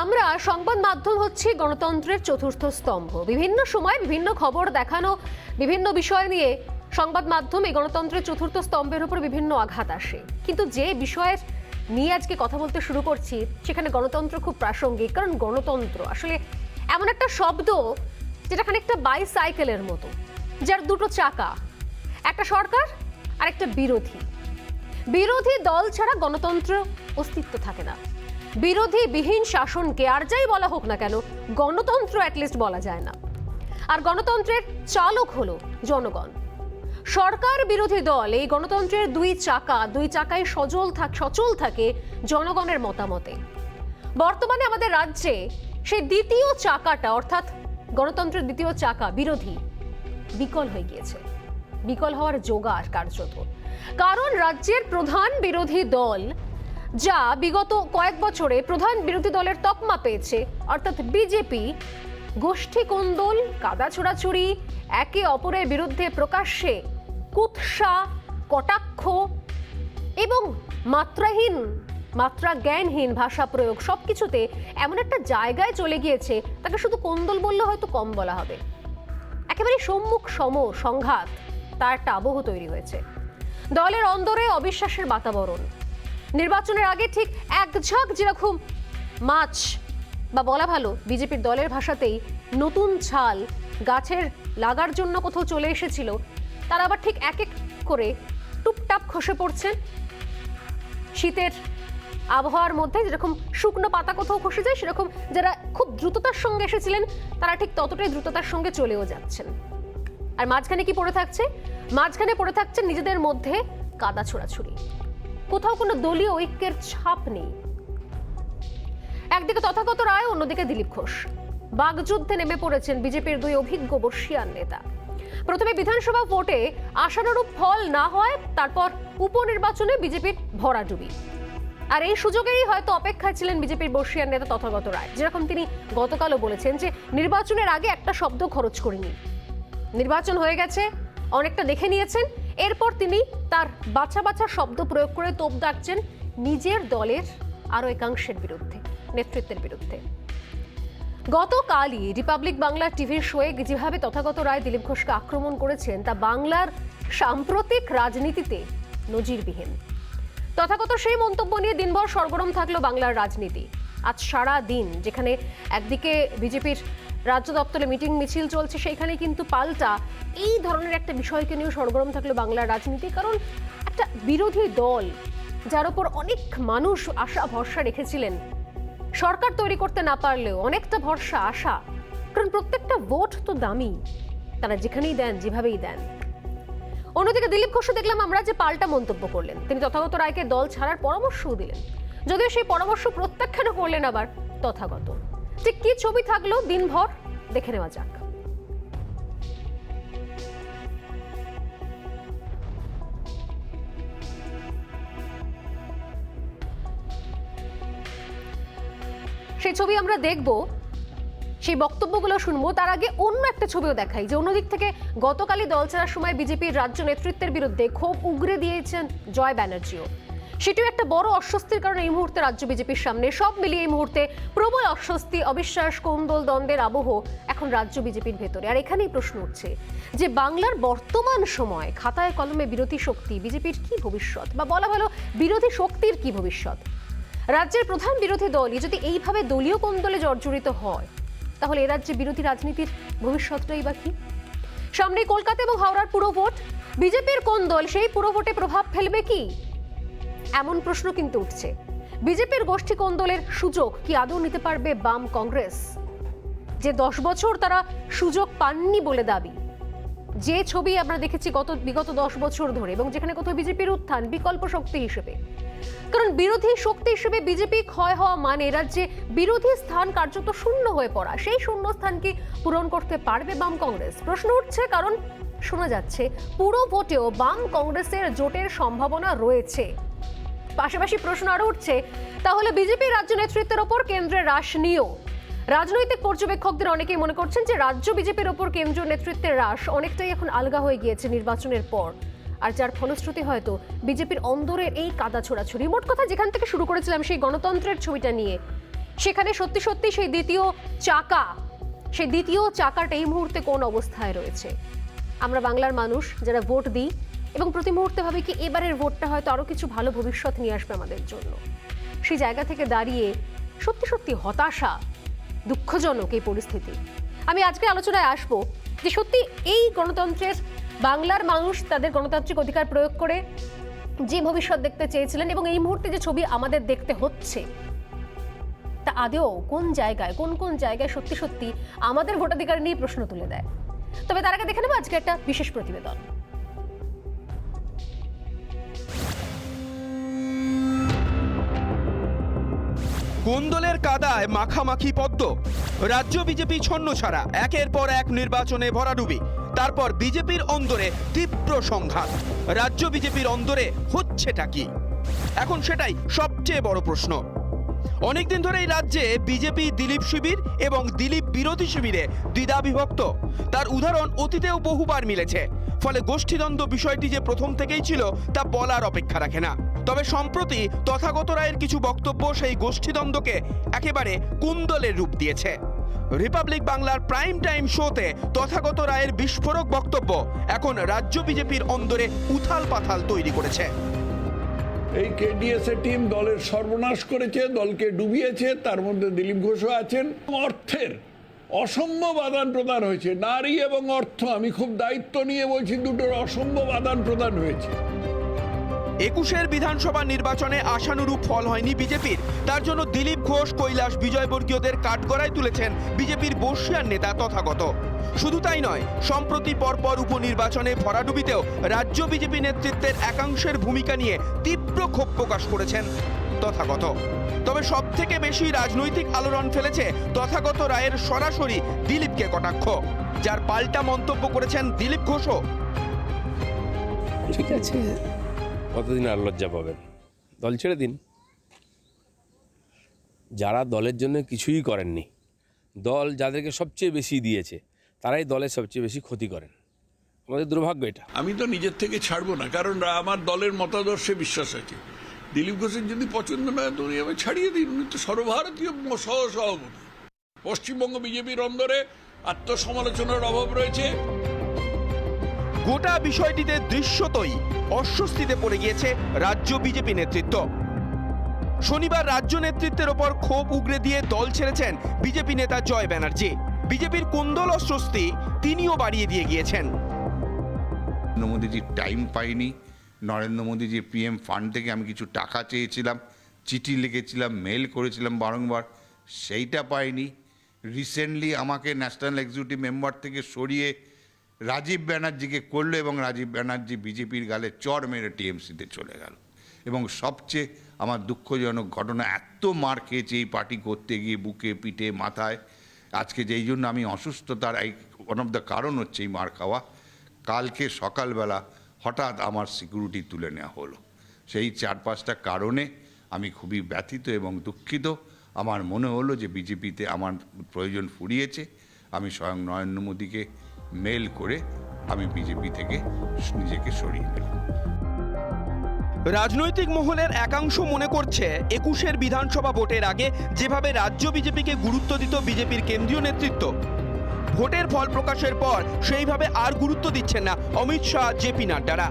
আমরা সংবাদ মাধ্যম হচ্ছে গণতন্ত্রের চতুর্থ স্তম্ভ। বিভিন্ন সময় বিভিন্ন খবর দেখানো, বিভিন্ন বিষয় নিয়ে সংবাদ মাধ্যম এই গণতন্ত্রের চতুর্থ স্তম্ভের উপর বিভিন্ন আঘাত আসে। কিন্তু যে বিষয়ের নিয়ে আজকে কথা বলতে শুরু করছি সেখানে গণতন্ত্র খুব প্রাসঙ্গিক, কারণ গণতন্ত্র আসলে এমন একটা শব্দ যেটা খানিকটা বাইসাইকেলের মতো, যার দুটো চাকা, একটা সরকার আর একটা বিরোধী। বিরোধী দল ছাড়া গণতন্ত্র অস্তিত্ব থাকে না। বিরোধী বিহীন শাসনকে আর যাই বলা হোক না কেন গণতন্ত্র অ্যাটলিস্ট বলা যায় না। আর গণতন্ত্রের চালক হলো জনগণ। সরকার বিরোধী দল এই গণতন্ত্রের দুই চাকায় সচল থাকে জনগণের মতামতে। বর্তমানে আমাদের রাজ্যে সেই দ্বিতীয় চাকাটা, অর্থাৎ গণতন্ত্রের দ্বিতীয় চাকা বিরোধী, বিকল হয়ে গিয়েছে। বিকল হওয়ার জোগাড় কার্যত, কারণ রাজ্যের প্রধান বিরোধী দল, যা বিগত কয়েক বছরে প্রধান বিরোধী দলের তকমা পেয়েছে, অর্থাৎ বিজেপি, গোষ্ঠী কোন্দল, কাদা ছোড়াছুড়ি, একে অপরের বিরুদ্ধে প্রকাশ্যে কুৎসা, কটাক্ষ এবং মাত্রা জ্ঞানহীন ভাষা প্রয়োগ, সবকিছুতে এমন একটা জায়গায় চলে গিয়েছে তাকে শুধু কোন্দল বললে হয়তো কম বলা হবে। একেবারে সম্মুখ সংঘাত, তার একটা আবহ তৈরি হয়েছে। দলের অন্দরে অবিশ্বাসের বাতাবরণ। নির্বাচনের আগে ঠিক এক ঝাঁক যেরকম মাছ, বা বলা ভালো বিজেপির দলের ভাষাতেই নতুন ছাল গাছের লাগার জন্য কোথাও চলে এসেছিল, তারা আবার ঠিক এক এক করে টুপটাপ খসে পড়ছেন। শীতের আবহাওয়ার মধ্যে যেরকম শুকনো পাতা কোথাও খসে যায়, সেরকম যারা খুব দ্রুততার সঙ্গে এসেছিলেন তারা ঠিক ততটাই দ্রুততার সঙ্গে চলেও যাচ্ছেন। আর মাঝখানে কি পড়ে থাকছে? মাঝখানে পড়ে থাকছে নিজেদের মধ্যে কাদা ছোড়াছুড়ি। কোথাও কোনো দলীয় ঐক্যের ছাপ নেই। একদিকে তথাগত রায়, অন্যদিকে দিলীপ ঘোষ। বাগযুদ্ধে নেমে পড়েছেন বিজেপির দুই অভিজ্ঞ বর্ষীয়ান নেতা। প্রথমে বিধানসভা ভোটে আশানুরূপ ফল না হয়, তারপর উপনির্বাচনে বিজেপির ভরাডুবি। আর এই সুযোগেই হয়তো অপেক্ষায় ছিলেন বিজেপির বর্ষীয়ান নেতা তথাগত রায়। যেরকম তিনি গতকালও বলেছেন যে নির্বাচনের আগে একটা শব্দ খরচ করিনি, নির্বাচন হয়ে গেছে, অনেকটা দেখে নিয়েছেন। এরপর তিনি তার বাছা শব্দ প্রয়োগ করে তোপ দাগছেন নিজের দলের আরো একাংশের বিরুদ্ধে, নেতৃত্বের বিরুদ্ধে। গতকালই রিপাবলিক বাংলা টিভির শোয়ে যেভাবে তথাগত রায় দিলীপ ঘোষকে আক্রমণ করেছেন তা বাংলার সাম্প্রতিক রাজনীতিতে নজিরবিহীন। তথাগত সেই মন্তব্য নিয়ে দিনভর সরগরম থাকলো বাংলার রাজনীতি। আজ সারা দিন যেখানে একদিকে বিজেপির রাজ্য দপ্তরে মিটিং মিছিল চলছে, সেইখানে কিন্তু পাল্টা এই ধরনের একটা বিষয়কে নিয়ে সরগরম থাকলো বাংলার রাজনীতি। কারণ একটা বিরোধী দল যার উপর অনেক মানুষ আশা ভরসা রেখেছিলেন, সরকার তৈরি করতে না পারলেও অনেকটা ভরসা আশা, কারণ প্রত্যেকটা ভোট তো দামি, তারা যেখানেই দেন যেভাবেই দেন। অন্যদিকে দিলীপ ঘোষ দেখলাম আমরা যে পাল্টা মন্তব্য করলেন, তিনি তথাগত রায়কে দল ছাড়ার পরামর্শও দিলেন, যদিও সেই পরামর্শ প্রত্যাখ্যানও করলেন আবার তথাগত। ঠিক কি ছবি থাকলো দিনভর দেখে নেওয়া যাক। সেই ছবি আমরা দেখব, সেই বক্তব্যগুলো শুনবো। তার আগে অন্য একটা ছবিও দেখাই, যে অন্যদিক থেকে গতকালই দল ছাড়ার সময় বিজেপির রাজ্য নেতৃত্বের বিরুদ্ধে ক্ষোভ উগরে দিয়েছেন জয় ব্যানার্জিও। সেটিও একটা বড় অস্বস্তির কারণ এই মুহূর্তে রাজ্য বিজেপির সামনে। সব মিলিয়ে এই মুহূর্তে প্রবল অস্বস্তি, অবিশ্বাস, কোন্দল, দ্বন্দ্বের আবহ এখন রাজ্য বিজেপির ভেতরে। আর এখানেই প্রশ্ন উঠছে যে বাংলার বর্তমান সময় খাতায় কলমে বিরোধী শক্তি বিজেপির কি ভবিষ্যৎ, বা বলা ভালো বিরোধী শক্তির কি ভবিষ্যৎ? রাজ্যের প্রধান বিরোধী দলই যদি এইভাবে দলীয় কোন্দলে জর্জরিত হয়, তাহলে এ রাজ্যে বিরোধী রাজনীতির ভবিষ্যৎটাই বা কি? সামনে কলকাতা এবং হাওড়ার পুরভোট, বিজেপির কোন দল সেই পুরভোটে প্রভাব ফেলবে কি, এমন প্রশ্ন কিন্তু উঠছে। বিজেপির গোষ্ঠী কোন্দলের সুযোগ কি আদৌ নিতে পারবে বাম কংগ্রেস, যে 10 বছর তারা সুযোগ পাননি বলে দাবি? যে ছবি আমরা দেখেছি বিগত 10 বছর ধরে, এবং যেখানে কোথাও বিজেপির উত্থান বিকল্প শক্তি হিসেবে। কারণ বিরোধী শক্তি হিসেবে বিজেপি ক্ষয় হওয়া মানে রাজ্যে বিরোধী স্থান কার্যত শূন্য হয়ে পড়া। সেই শূন্য স্থান কি পূরণ করতে পারবে বাম কংগ্রেস? প্রশ্ন উঠছে, কারণ শোনা যাচ্ছে পুরো ভোটেও বাম কংগ্রেসের জোটের সম্ভাবনা রয়েছে। পাশাপাশি প্রশ্ন আরো উঠছে, তাহলে বিজেপি রাজ্য নেতৃত্বের ওপর কেন্দ্রের হ্রাস নিয়েও রাজনৈতিক পর্যবেক্ষকদের অনেকেই মনে করছেন যে রাজ্য বিজেপির ওপর কেন্দ্রীয় নেতৃত্বের হ্রাস অনেকটাই এখন আলগা হয়ে গিয়েছে নির্বাচনের পর। আর যার ফলশ্রুতি হয়তো বিজেপির অন্দরের এই কাদা ছোড়াছুড়ি। মোট কথা যেখান থেকে শুরু করেছিলাম সেই গণতন্ত্রের ছবিটা নিয়ে, সেখানে সত্যি সত্যি সেই দ্বিতীয় চাকাটা এই মুহূর্তে কোন অবস্থায় রয়েছে? আমরা বাংলার মানুষ যারা ভোট দিই এবং প্রতি মুহূর্তে ভাবে কি এবারের ভোটটা হয়তো আরো কিছু ভালো ভবিষ্যৎ নিয়ে আসবে আমাদের জন্য। সেই জায়গা থেকে দাঁড়িয়ে সত্যি সত্যি হতাশা, দুঃখজনক এই পরিস্থিতি। আমি আজকে আলোচনায় আসবো যে সত্যি এই গণতন্ত্রের বাংলার মানুষ তাদের গণতান্ত্রিক অধিকার প্রয়োগ করে যে ভবিষ্যৎ দেখতে চেয়েছিলেন এবং এই মুহূর্তে যে ছবি আমাদের দেখতে হচ্ছে তা আদৌ কোন জায়গায় সত্যি সত্যি আমাদের ভোটাধিকার নিয়ে প্রশ্ন তুলে দেয়। তবে তার আগে দেখে নেব আজকে একটা বিশেষ প্রতিবেদন। কোন্দলের কাদায় মাখামাখি পদ্ম, রাজ্য বিজেপি ছন্নছাড়া, একের পর এক নির্বাচনে ভরাডুবি, তারপর বিজেপির অন্দরে তীব্র সংঘাত। রাজ্য বিজেপির অন্দরে হচ্ছেটা কি এখন, সেটাই সবচেয়ে বড় প্রশ্ন। অনেকদিন ধরেই রাজ্যে বিজেপি দিলীপ শিবির এবং দিলীপ বিরোধী শিবিরে দ্বিধা বিভক্ত। তার উদাহরণ অতীতেও বহুবার মিলেছে। ফলে গোষ্ঠীদ্বন্দ্ব বিষয়টি যে প্রথম থেকেই ছিল তা বলার অপেক্ষা রাখে না। তবে সম্প্রতি তথাগত রায়ের কিছু বক্তব্য সেই গোষ্ঠীদ্বন্দ্বকে একেবারে কুন্দলের রূপ দিয়েছে। রিপাবলিক বাংলার প্রাইম টাইম শোতে তথাগত রায়ের বিস্ফোরক বক্তব্য এখন রাজ্য বিজেপির অন্দরে উথাল পাথাল তৈরি করেছে। এই কেডিএসএ টিম দলের সর্বনাশ করেছে, দলকে ডুবিয়েছে, তার মধ্যে দিলীপ ঘোষও আছেন। অর্থের অসম্ভব আদান প্রদান হয়েছে, নারী এবং অর্থ, আমি খুব দায়িত্ব নিয়ে বলছি, দুটোর অসম্ভব আদান প্রদান হয়েছে। ২১-এর বিধানসভা নির্বাচনে আশানুরূপ ফল হয়নি বিজেপির। তার জন্য দিলীপ ঘোষ, কৈলাস বিজয়বর্গীয়দের কাঠগড়ায় তুলেছেন বিজেপির বর্ষিয়ান নেতা তথাগত। শুধু তাই নয়, সম্প্রতি পরপর উপনির্বাচনে ভরাডুবিতেও রাজ্য বিজেপি নেতৃত্বের একাংশের ভূমিকা নিয়ে তীব্র ক্ষোভ প্রকাশ করেছেন তথাগত। তবে সব থেকে বেশি রাজনৈতিক আলোড়ন ফেলেছে তথাগত রায়ের সরাসরি দিলীপকে কটাক্ষ, যার পাল্টা মন্তব্য করেছেন দিলীপ ঘোষও। ঠিক আছে, কতদিন আর লজ্জা পাবেন? দল ছেড়ে দিন। যারা দলের জন্য কিছুই করেননি, দল যাদেরকে সবচেয়ে বেশি দিয়েছে, তারাই দলের সবচেয়ে বেশি ক্ষতি করেন। আমাদের দুর্ভাগ্য এটা। আমি তো নিজের থেকে ছাড়বো না, কারণ আমার দলের মতাদর্শে বিশ্বাস আছে। দিলীপ ঘোষের যদি পছন্দ নয় তো উনি আমি ছাড়িয়ে দিন। উনি তো সর্বভারতীয় সহসভাপতি। পশ্চিমবঙ্গ বিজেপির অন্দরে আত্মসমালোচনার অভাব রয়েছে। গোটা বিষয়টিতে দৃশ্যতই অস্বস্তিতে পড়ে গিয়েছে রাজ্য বিজেপি নেতৃত্ব। শনিবার রাজ্য নেতৃত্বের ওপর ক্ষোভ উগরে দিয়ে দল ছেড়েছেন বিজেপি নেতা জয় ব্যানার্জি। বিজেপির কোন্দল অস্বস্তি তিনিও বাড়িয়ে দিয়ে গিয়েছেন। নরেন্দ্র মোদীজির টাইম পাইনি। নরেন্দ্র মোদীজির পিএম ফান্ড থেকে আমি কিছু টাকা চেয়েছিলাম, চিঠি লিখেছিলাম, মেল করেছিলাম বারংবার, সেইটা পাইনি। রিসেন্টলি আমাকে ন্যাশনাল এক্সিকিউটিভ মেম্বার থেকে সরিয়ে রাজীব ব্যানার্জিকে করলো এবং রাজীব ব্যানার্জি বিজেপির গালে চড় মেরে টিএমসিতে চলে গেল। এবং সবচেয়ে আমার দুঃখজনক ঘটনা, এত মার খেয়েছে এই পার্টি করতে গিয়ে, বুকে, পিঠে, মাথায়। আজকে যেই জন্য আমি অসুস্থতার ওয়ান অফ দ্য কারণ হচ্ছে এই মার খাওয়া। কালকে সকালবেলা হঠাৎ আমার সিকিউরিটি তুলে নেওয়া হলো। সেই 4-5টা কারণে আমি খুবই ব্যথিত এবং দুঃখিত। আমার মনে হলো যে বিজেপিতে আমার প্রয়োজন ফুরিয়েছে। আমি স্বয়ং নরেন্দ্র মোদীকে মেল করে আমি বিজেপি থেকে নিজেকে সরিয়ে নিলাম। রাজনৈতিক মহলের একাংশ মনে করছে ২১-এর বিধানসভা ভোটের আগে যেভাবে রাজ্য বিজেপিকে গুরুত্ব দিত বিজেপির কেন্দ্রীয় নেতৃত্ব, ভোটের ফল প্রকাশের পর সেইভাবে আর গুরুত্ব দিচ্ছেন না অমিত শাহ, জেপি নাড্ডারা।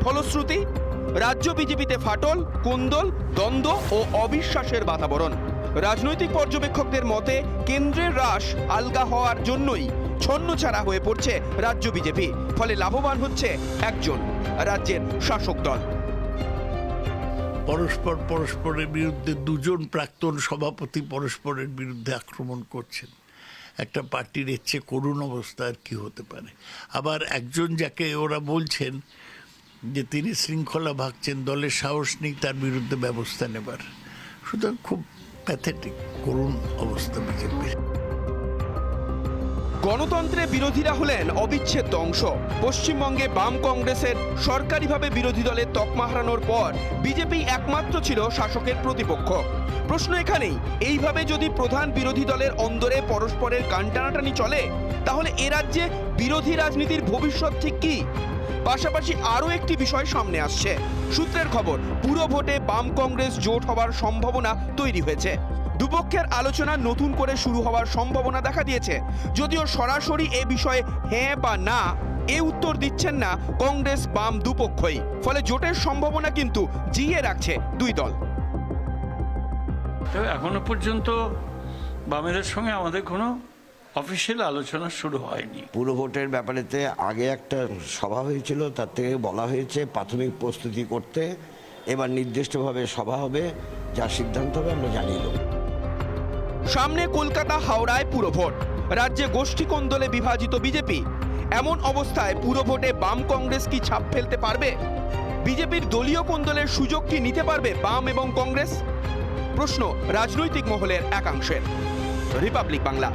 ফলশ্রুতি, রাজ্য বিজেপিতে ফাটল, কোন্দল, দ্বন্দ্ব ও অবিশ্বাসের বাতাবরণ। রাজনৈতিক পর্যবেক্ষকদের মতে কেন্দ্রের রাশ আলগা হওয়ার জন্যই ছন্নছাড়া হয়ে পড়ছে রাজ্য বিজেপি। ফলে লাভবান হচ্ছে একজন, রাজ্যের শাসক দল। পরস্পরের বিরুদ্ধে দুজন প্রাক্তন সভাপতি পরস্পরের বিরুদ্ধে আক্রমণ করছেন। একটা পার্টির এর চেয়ে করুণ অবস্থা আর কি হতে পারে? আবার একজন যাকে ওরা বলছেন যে তিনি শৃঙ্খলা ভাঙছেন, দলের সাহস নেই তার বিরুদ্ধে ব্যবস্থা নেবার। সুতরাং খুব প্যাথেটিক, করুণ অবস্থা বিজেপির। গণতন্ত্রে বিরোধীরা হলেন অবিচ্ছেদ্য অংশ। পশ্চিমবঙ্গে বাম কংগ্রেসের সরকারিভাবে বিরোধী দলের তকমা হারানোর পর বিজেপি একমাত্র ছিল শাসকের প্রতিপক্ষ। প্রশ্ন এখানেই, এইভাবে যদি প্রধান বিরোধী দলের অন্দরে পরস্পরের কান টানাটানি চলে, তাহলে এ রাজ্যে বিরোধী রাজনীতির ভবিষ্যৎ ঠিক কি? পাশাপাশি আরও একটি বিষয় সামনে আসছে। সূত্রের খবর, পুরো ভোটে বাম কংগ্রেস জোট হওয়ার সম্ভাবনা তৈরি হয়েছে। দুপক্ষের আলোচনা নতুন করে শুরু হওয়ার সম্ভাবনা দেখা দিয়েছে, যদিও সরাসরি এ বিষয়ে হ্যাঁ বা না এ উত্তর দিচ্ছেন না কংগ্রেস বাম দুপক্ষই। ফলে জোটের সম্ভাবনা কিন্তু জিইয়ে রাখছে দুই দল। তবে এখনো পর্যন্ত বামেদের সঙ্গে আমাদের কোনো অফিসিয়াল আলোচনা শুরু হয়নি। পুরো ভোটের ব্যাপারেতে আগে একটা সভা হয়েছিল, তার থেকে বলা হয়েছে প্রাথমিক প্রস্তুতি করতে, এবার নির্দিষ্টভাবে সভা হবে, যা সিদ্ধান্ত হবে আমরা জানিয়ে দেব। সামনে কলকাতা হাওড়ায় পুরভোট, রাজ্যে গোষ্ঠী কোন্দলে বিভাজিত বিজেপি। এমন অবস্থায় পুরভোটে বাম কংগ্রেস কি ছাপ ফেলতে পারবে? বিজেপির দলীয় কোন্দলের সুযোগ কি নিতে পারবে বাম এবং কংগ্রেস? প্রশ্ন রাজনৈতিক মহলের একাংশের। রিপাবলিক বাংলা।